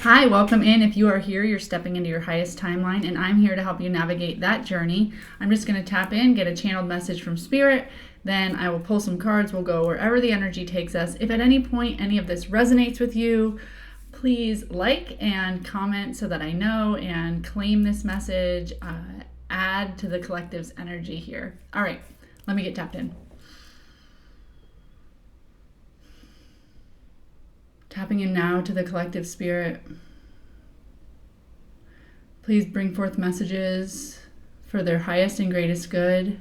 Hi, welcome in. If you are here, you're stepping into your highest timeline, and I'm here to help you navigate that journey. I'm just going to tap in, get a channeled message from Spirit, then I will pull some cards. We'll go wherever the energy takes us. If at any point any of this resonates with you, please like and comment so that I know and claim this message. Add to the collective's energy here. All right, let me get tapped in. Tapping in now to the collective spirit. Please bring forth messages for their highest and greatest good.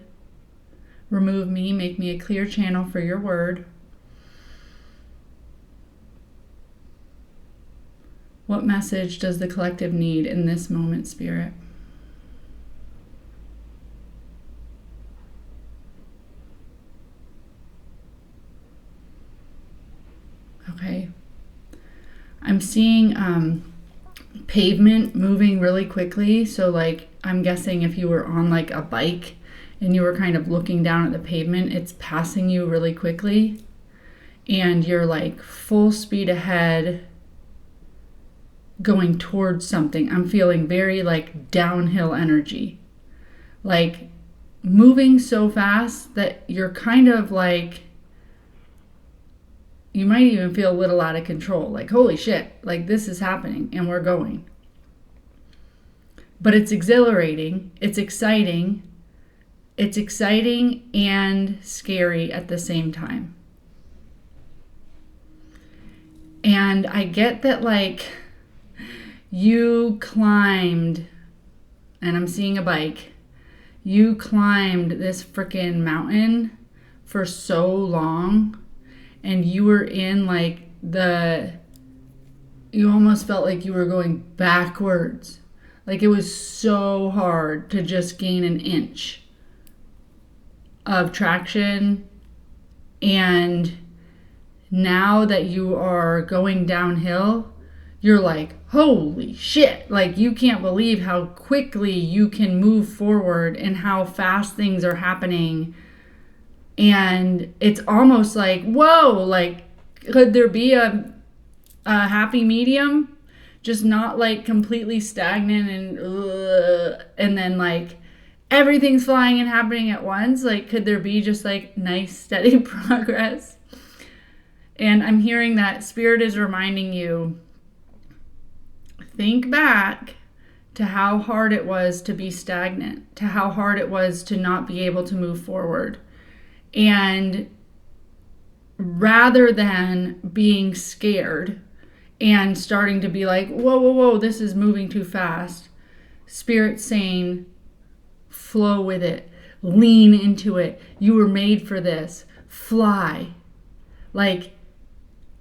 Remove me, make me a clear channel for your word. What message does the collective need in this moment, Spirit? Okay. I'm seeing pavement moving really quickly. So like, I'm guessing if you were on like a bike and you were kind of looking down at the pavement, it's passing you really quickly. And you're like full speed ahead going towards something. I'm feeling very like downhill energy. Like moving so fast that you're kind of like, you might even feel a little out of control. Like, holy shit, like this is happening and we're going. But it's exhilarating. It's exciting. It's exciting and scary at the same time. And I get that like you climbed, and I'm seeing a bike, you climbed this freaking mountain for so long. And you were in like you almost felt like you were going backwards. Like it was so hard to just gain an inch of traction. And now that you are going downhill, you're like, holy shit. Like you can't believe how quickly you can move forward and how fast things are happening. And it's almost like, whoa, like, could there be a happy medium? Just not like completely stagnant and then like everything's flying and happening at once. Like, could there be just like nice, steady progress? And I'm hearing that Spirit is reminding you, think back to how hard it was to be stagnant, to how hard it was to not be able to move forward. And rather than being scared and starting to be like, whoa, this is moving too fast, Spirit's saying, flow with it, lean into it. You were made for this. Fly. Like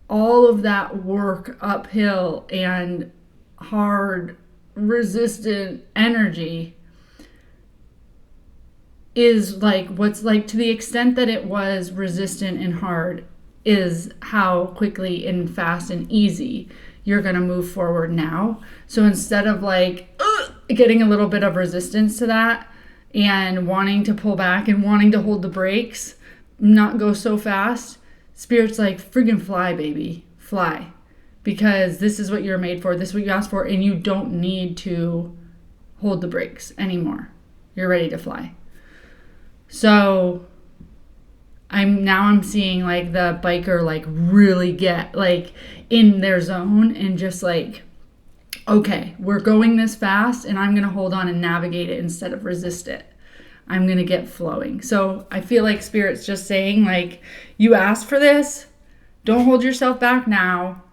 all of that work uphill and hard, resistant energy is like what's like, to the extent that it was resistant and hard, is how quickly and fast and easy you're going to move forward now. So instead of like getting a little bit of resistance to that and wanting to pull back and wanting to hold the brakes, not go so fast, Spirit's like, friggin' fly, baby, fly. Because this is what you're made for. This is what you asked for. And you don't need to hold the brakes anymore. You're ready to fly. So I'm seeing like the biker like really get like in their zone and just like, okay, we're going this fast and I'm going to hold on and navigate it instead of resist it. I'm going to get flowing. So I feel like Spirit's just saying like, you asked for this, don't hold yourself back now,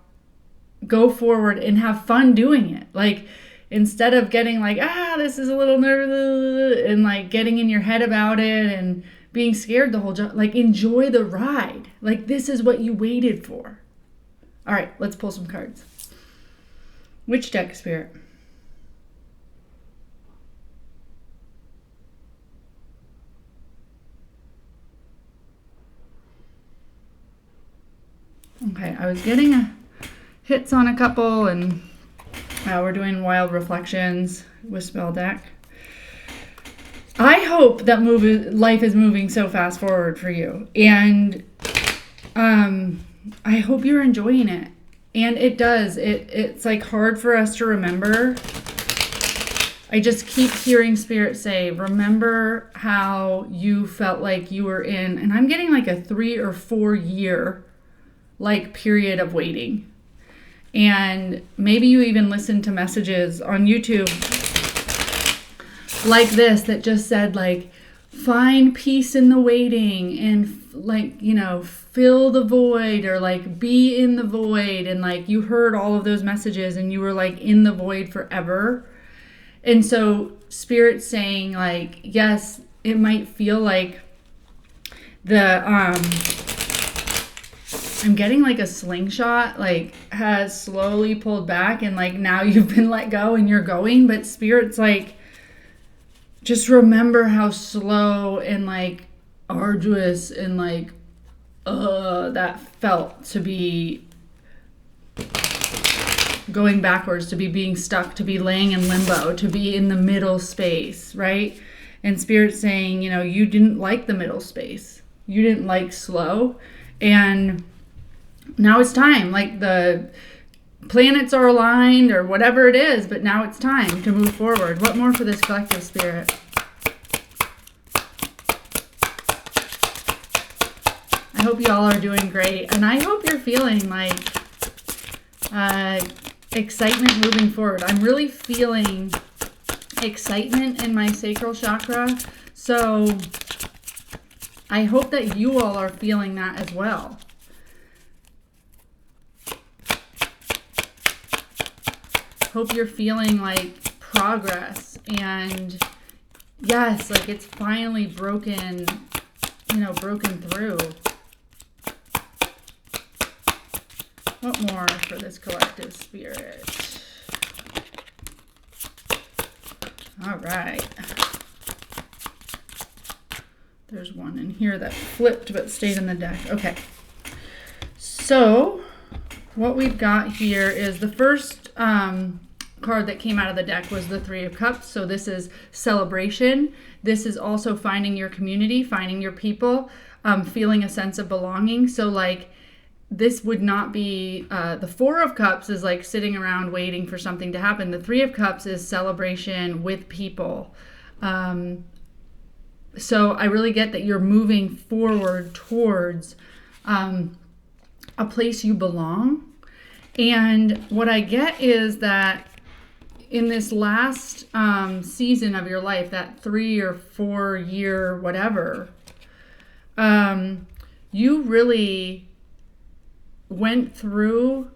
go forward and have fun doing it. Like, instead of getting like, this is a little nervous and like getting in your head about it and being scared the whole time, like enjoy the ride. Like this is what you waited for. All right, let's pull some cards. Which deck, Spirit? Okay, I was getting hits on a couple and we're doing Wild Reflections with Spell Deck. I hope that life is moving so fast forward for you. And I hope you're enjoying it. And it does. It's like hard for us to remember. I just keep hearing Spirit say, remember how you felt like you were in, and I'm getting like a 3 or 4 year like period of waiting. And maybe you even listen to messages on YouTube like this that just said like, find peace in the waiting, and like, you know, fill the void, or like be in the void. And like you heard all of those messages and you were like in the void forever. And so Spirit's saying like, yes, it might feel like I'm getting like a slingshot like has slowly pulled back, and like now you've been let go and you're going. But Spirit's like, just remember how slow and like arduous and like that felt to be going backwards, to be being stuck, to be laying in limbo, to be in the middle space, right? And Spirit's saying, you know, you didn't like the middle space. You didn't like slow. And now it's time. Like the planets are aligned or whatever it is, but now it's time to move forward. What more for this collective, Spirit? I hope y'all are doing great, and I hope you're feeling like excitement moving forward. I'm really feeling excitement in my sacral chakra, so I hope that you all are feeling that as well. Hope you're feeling like progress, and yes, like it's finally broken, you know, broken through. What more for this collective, Spirit? All right. There's one in here that flipped but stayed in the deck. Okay. So what we've got here is the first card that came out of the deck was the Three of Cups. So this is celebration. This is also finding your community, finding your people, feeling a sense of belonging. So like, this would not be, the Four of Cups is like sitting around waiting for something to happen. The Three of Cups is celebration with people. So I really get that you're moving forward towards a place you belong. And what I get is that in this last season of your life, that 3 or 4 year whatever, you really went through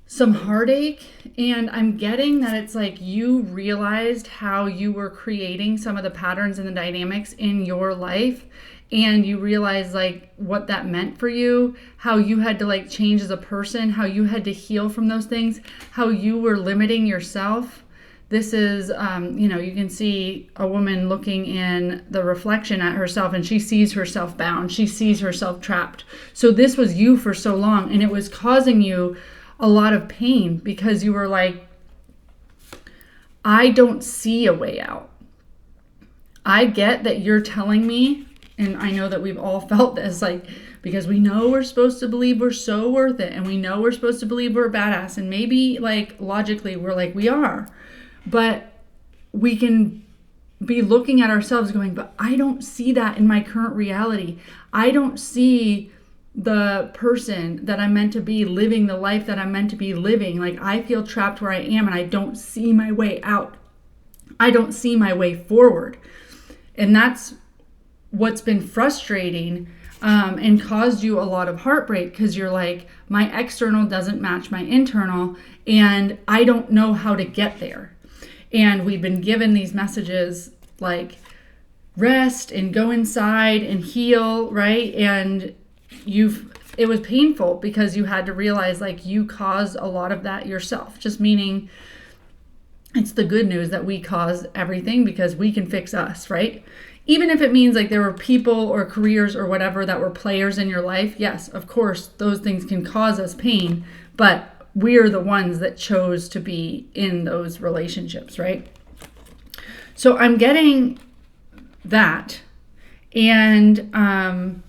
some heartache, and I'm getting that it's like you realized how you were creating some of the patterns and the dynamics in your life, and you realized like what that meant for you, how you had to like change as a person, how you had to heal from those things, how you were limiting yourself. This is, you know, you can see a woman looking in the reflection at herself, and she sees herself bound. She sees herself trapped. So this was you for so long, and it was causing you a lot of pain because you were like, I don't see a way out. I get that you're telling me, and I know that we've all felt this, like, because we know we're supposed to believe we're so worth it, and we know we're supposed to believe we're a badass, and maybe like logically we're like, we are. But we can be looking at ourselves going, but I don't see that in my current reality. I don't see the person that I'm meant to be living the life that I'm meant to be living. Like I feel trapped where I am, and I don't see my way out. I don't see my way forward. And that's what's been frustrating and caused you a lot of heartbreak, because you're like, my external doesn't match my internal, and I don't know how to get there. And we've been given these messages like rest and go inside and heal, right? And it was painful because you had to realize like you caused a lot of that yourself. Just meaning it's the good news that we cause everything because we can fix us, right? Even if it means like there were people or careers or whatever that were players in your life, yes, of course, those things can cause us pain, but we're the ones that chose to be in those relationships, right? So I'm getting that. And I'm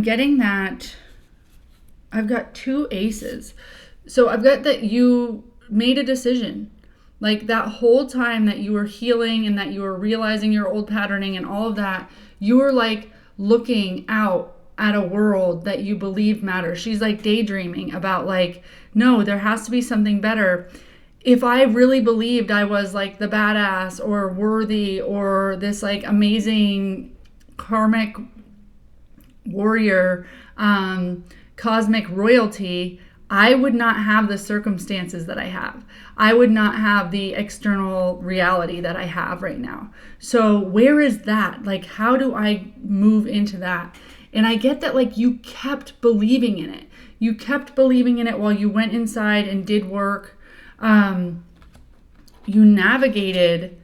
getting that I've got 2 aces. So I've got that you made a decision. Like that whole time that you were healing and that you were realizing your old patterning and all of that, you were like looking out at a world that you believe matters. She's like daydreaming about like, no, there has to be something better. If I really believed I was like the badass or worthy or this like amazing karmic warrior, cosmic royalty, I would not have the circumstances that I have. I would not have the external reality that I have right now. So where is that? Like, how do I move into that? And I get that, like, you kept believing in it. You kept believing in it while you went inside and did work. You navigated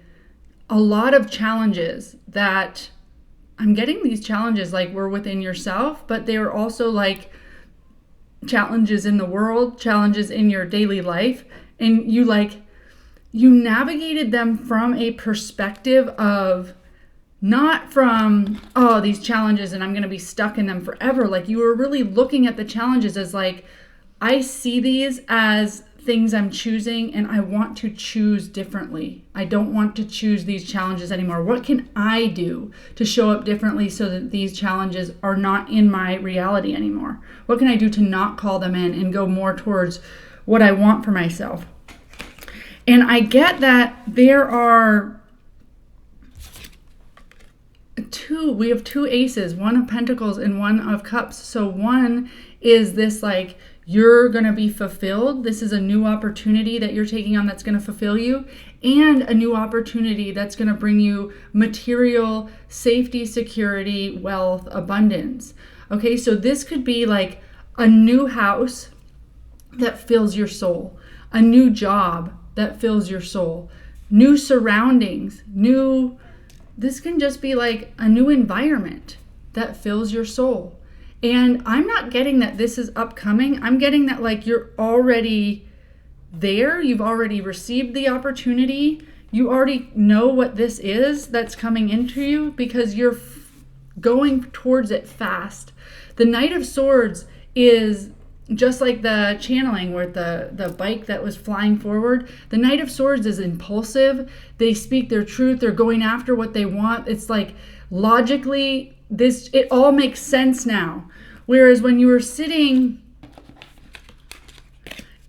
a lot of challenges that I'm getting these challenges like were within yourself, but they were also like challenges in the world, challenges in your daily life. And you navigated them from a perspective of not from, oh, these challenges and I'm going to be stuck in them forever. Like you were really looking at the challenges as like, I see these as things I'm choosing and I want to choose differently. I don't want to choose these challenges anymore. What can I do to show up differently so that these challenges are not in my reality anymore? What can I do to not call them in and go more towards what I want for myself? And I get that there are we have 2 aces, 1 of pentacles and 1 of cups. So 1 is this like, you're going to be fulfilled. This is a new opportunity that you're taking on that's going to fulfill you, and a new opportunity that's going to bring you material, safety, security, wealth, abundance. Okay, so this could be like a new house that fills your soul, a new job that fills your soul, new surroundings, this can just be like a new environment that fills your soul. And I'm not getting that this is upcoming. I'm getting that like you're already there. You've already received the opportunity. You already know what this is that's coming into you because you're going towards it fast. The Knight of Swords is just like the channeling where the bike that was flying forward. The Knight of Swords is impulsive. They speak their truth. They're going after what they want. It's like logically, it all makes sense now. Whereas when you were sitting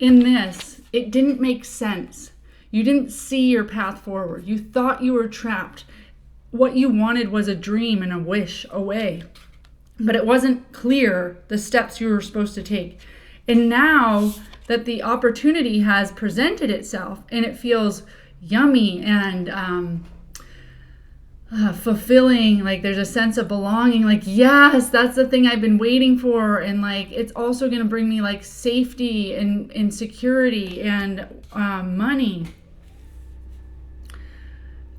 in this, it didn't make sense. You didn't see your path forward. You thought you were trapped. What you wanted was a dream and a wish away. But it wasn't clear the steps you were supposed to take. And now that the opportunity has presented itself and it feels yummy and fulfilling, like there's a sense of belonging, like yes, that's the thing I've been waiting for, and like it's also going to bring me like safety and security and money.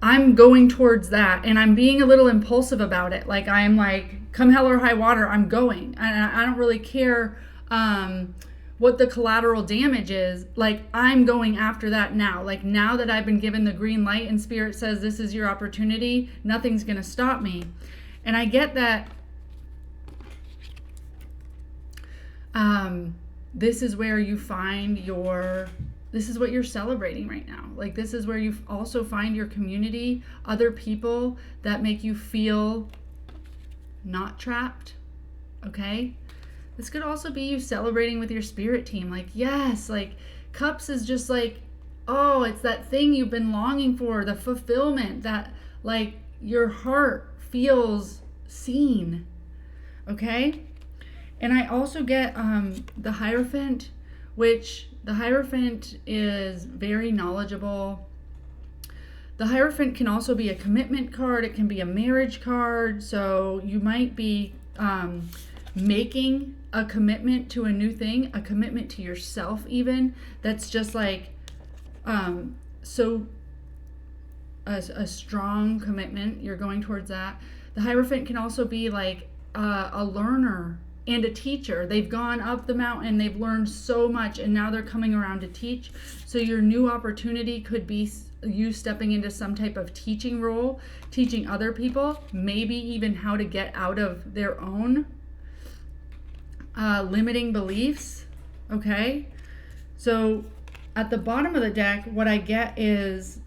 I'm going towards that, and I'm being a little impulsive about it. Like I'm like, come hell or high water, I'm going, and I don't really care what the collateral damage is. Like I'm going after that now. Like now that I've been given the green light and Spirit says this is your opportunity, nothing's going to stop me. And I get that this is where you find this is what you're celebrating right now. Like this is where you also find your community, other people that make you feel not trapped. Okay? This could also be you celebrating with your spirit team. Like, yes, like Cups is just like, oh, it's that thing you've been longing for, the fulfillment that like your heart feels seen. Okay? And I also get the Hierophant, which the Hierophant is very knowledgeable. The Hierophant can also be a commitment card. It can be a marriage card. So you might be making a commitment to a new thing, a commitment to yourself even, that's just like so a strong commitment. You're going towards that. The Hierophant can also be like a learner and a teacher. They've gone up the mountain, they've learned so much, and now they're coming around to teach. So your new opportunity could be you stepping into some type of teaching role, teaching other people, maybe even how to get out of their own limiting beliefs. Okay, so at the bottom of the deck, what I get is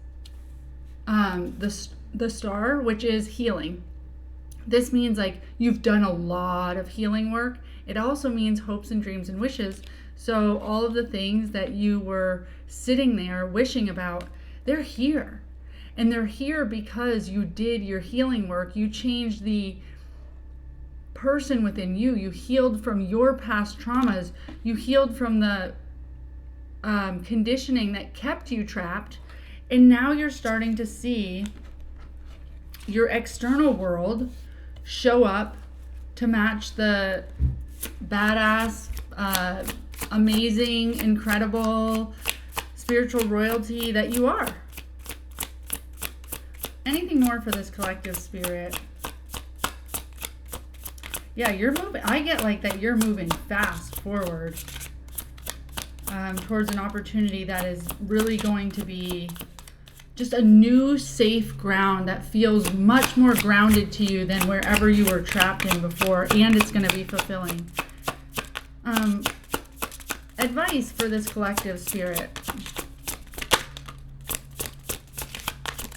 the star, which is healing. This means like you've done a lot of healing work. It also means hopes and dreams and wishes. So all of the things that you were sitting there wishing about, they're here. And they're here because you did your healing work. You changed the person within you. You healed from your past traumas. You healed from the conditioning that kept you trapped. And now you're starting to see your external world show up to match the badass, amazing, incredible spiritual royalty that you are. Anything more for this collective spirit? Yeah, you're moving. I get like that you're moving fast forward towards an opportunity that is really going to be just a new safe ground that feels much more grounded to you than wherever you were trapped in before, and it's going to be fulfilling. Advice for this collective spirit.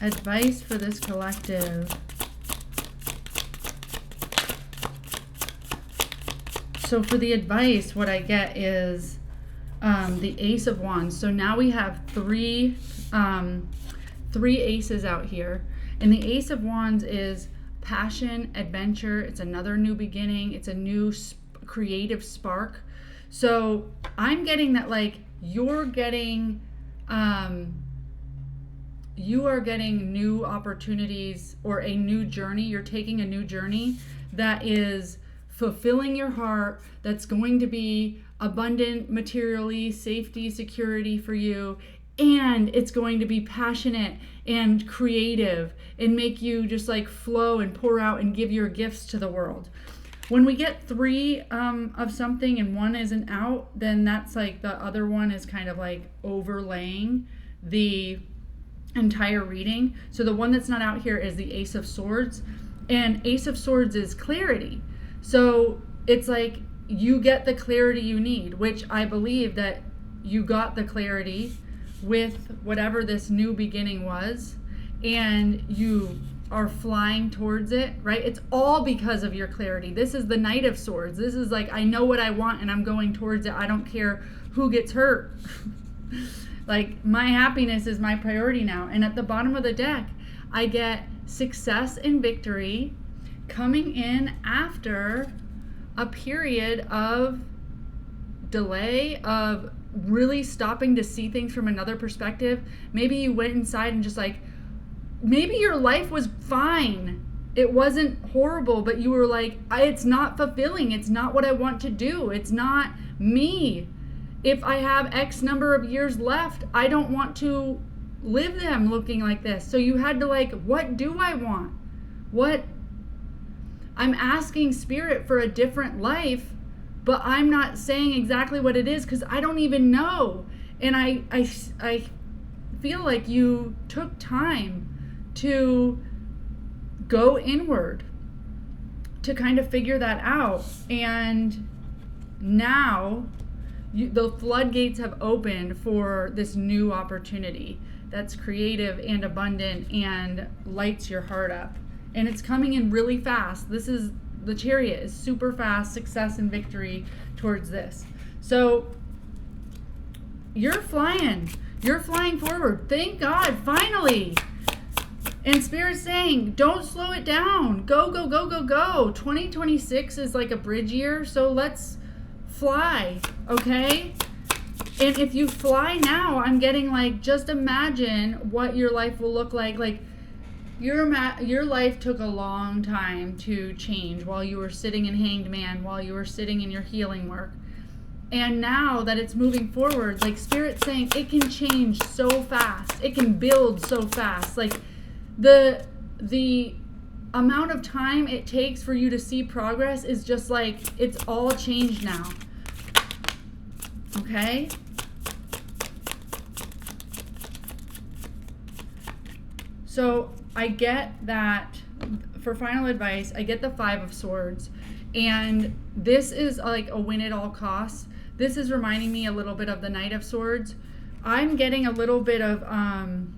Advice for this collective. So for the advice, what I get is the Ace of Wands. So now we have three aces out here, and the Ace of Wands is passion, adventure. It's another new beginning. It's a new creative spark. So I'm getting that like you are getting new opportunities or a new journey. You're taking a new journey that is fulfilling your heart, that's going to be abundant materially, safety, security for you. And it's going to be passionate and creative and make you just like flow and pour out and give your gifts to the world. When we get three of something and one isn't out, then that's like the other one is kind of like overlaying the entire reading. So the one that's not out here is the Ace of Swords. And Ace of Swords is clarity. So it's like you get the clarity you need, which I believe that you got the clarity with whatever this new beginning was, and you are flying towards it, right? It's all because of your clarity. This is the Knight of Swords. This is like, I know what I want and I'm going towards it. I don't care who gets hurt. Like, my happiness is my priority now. And at the bottom of the deck, I get success and victory coming in after a period of delay, of really stopping to see things from another perspective. Maybe you went inside and just like, maybe your life was fine. It wasn't horrible, but you were like, it's not fulfilling. It's not what I want to do. It's not me. If I have X number of years left, I don't want to live them looking like this. So you had to like, what do I want? What? I'm asking spirit for a different life, but I'm not saying exactly what it is because I don't even know. And I feel like you took time to go inward to kind of figure that out. And now the floodgates have opened for this new opportunity that's creative and abundant and lights your heart up. And it's coming in really fast. The Chariot is super fast, success and victory towards this. So you're flying forward. Thank God, finally. And Spirit's saying, don't slow it down. Go, go, go, go, go. 2026 is like a bridge year, so let's fly, okay? And if you fly now, I'm getting like, just imagine what your life will look like. Like, your life took a long time to change while you were sitting in Hanged Man, while you were sitting in your healing work. And now that it's moving forward, like Spirit's saying, it can change so fast. It can build so fast. Like the amount of time it takes for you to see progress is just like, it's all changed now. Okay? So I get that for final advice, I get the Five of Swords. And this is like a win at all costs. This is reminding me a little bit of the Knight of Swords. I'm getting a little bit of, I'm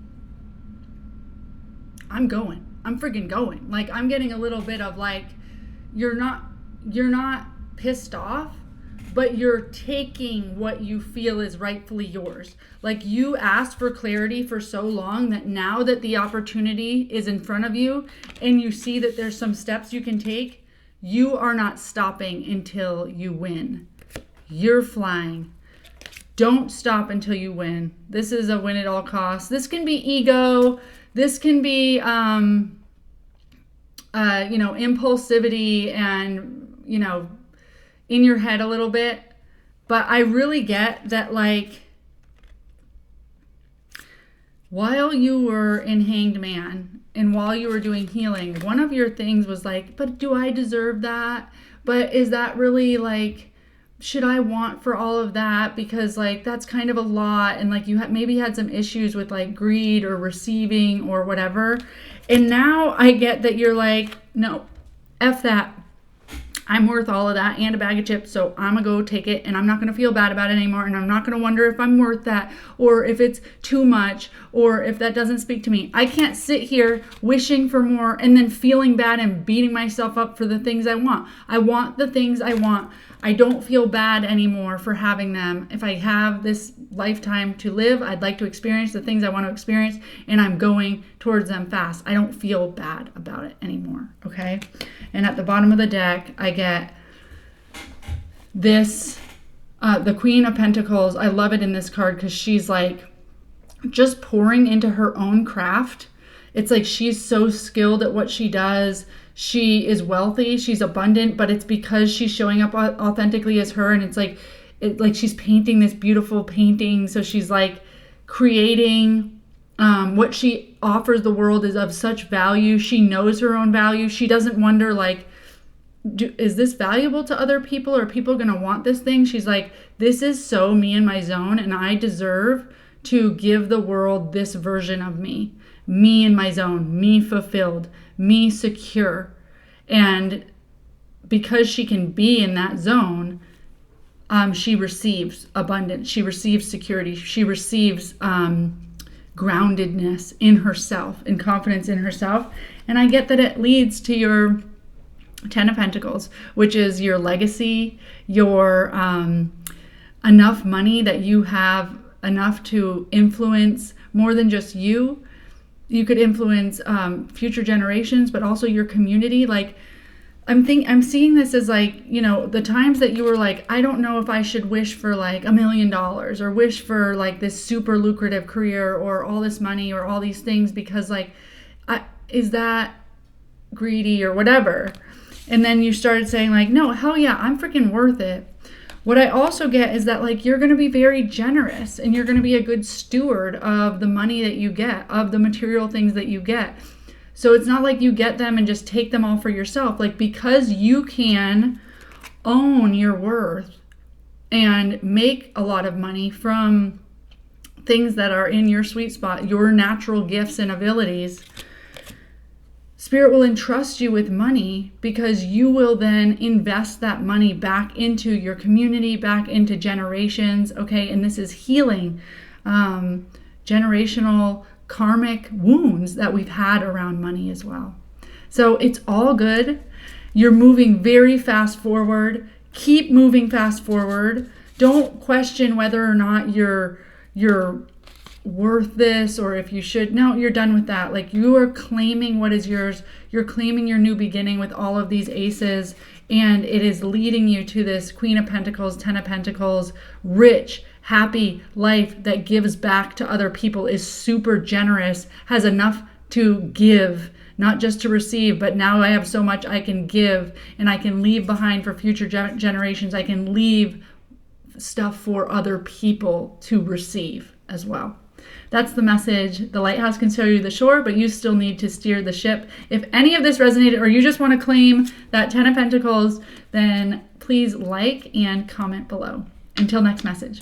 freaking going. Like, I'm getting a little bit of like, you're not pissed off, but you're taking what you feel is rightfully yours. Like, you asked for clarity for so long that now that the opportunity is in front of you and you see that there's some steps you can take, you are not stopping until you win. You're flying. Don't stop until you win. This is a win at all costs. This can be ego. This can be, impulsivity and, in your head a little bit. But I really get that, like, while you were in Hanged Man and while you were doing healing, one of your things was like, but do I deserve that? But is that really, like, should I want for all of that? Because, like, that's kind of a lot. And, like, you maybe had some issues with, like, greed or receiving or whatever. And now I get that you're like, no, F that. I'm worth all of that and a bag of chips, so I'm going to go take it, and I'm not going to feel bad about it anymore, and I'm not going to wonder if I'm worth that or if it's too much or if that doesn't speak to me. I can't sit here wishing for more and then feeling bad and beating myself up for the things I want. I want the things I want. I don't feel bad anymore for having them. If I have this lifetime to live, I'd like to experience the things I want to experience, and I'm going towards them fast. I don't feel bad about it anymore, okay? And at the bottom of the deck, I get this, the Queen of Pentacles. I love it in this card because she's like just pouring into her own craft. It's like she's so skilled at what she does. She is wealthy, she's abundant, but it's because she's showing up authentically as her. And it's like, she's painting this beautiful painting. So she's like creating what she offers the world is of such value. She knows her own value. She doesn't wonder, like, is this valuable to other people? Are people going to want this thing? She's like, this is so me in my zone, and I deserve to give the world this version of me. Me in my zone, me fulfilled, me secure. And because she can be in that zone, she receives abundance. She receives security. She receives groundedness in herself and confidence in herself. And I get that it leads to your Ten of Pentacles, which is your legacy, your enough money that you have enough to influence more than just you. You could influence future generations, but also your community. Like, I'm seeing this as like, the times that you were like, I don't know if I should wish for like $1 million or wish for like this super lucrative career or all this money or all these things, because like, is that greedy or whatever? And then you started saying like, no, hell yeah, I'm freaking worth it. What I also get is that like, you're going to be very generous and you're going to be a good steward of the money that you get, of the material things that you get. So it's not like you get them and just take them all for yourself. Like, because you can own your worth and make a lot of money from things that are in your sweet spot, your natural gifts and abilities, Spirit will entrust you with money because you will then invest that money back into your community, back into generations, okay? And this is healing generational karmic wounds that we've had around money as well. So it's all good. You're moving very fast forward. Keep moving fast forward. Don't question whether or not you're worth this or if you should. No, you're done with that. Like, you are claiming what is yours. You're claiming your new beginning with all of these aces, and it is leading you to this Queen of Pentacles, Ten of Pentacles, rich, happy life that gives back to other people, is super generous, has enough to give, not just to receive, but now I have so much I can give, and I can leave behind for future generations. I can leave stuff for other people to receive as well. That's the message. The lighthouse can show you the shore, but you still need to steer the ship. If any of this resonated or you just want to claim that Ten of Pentacles, then please like and comment below. Until next message.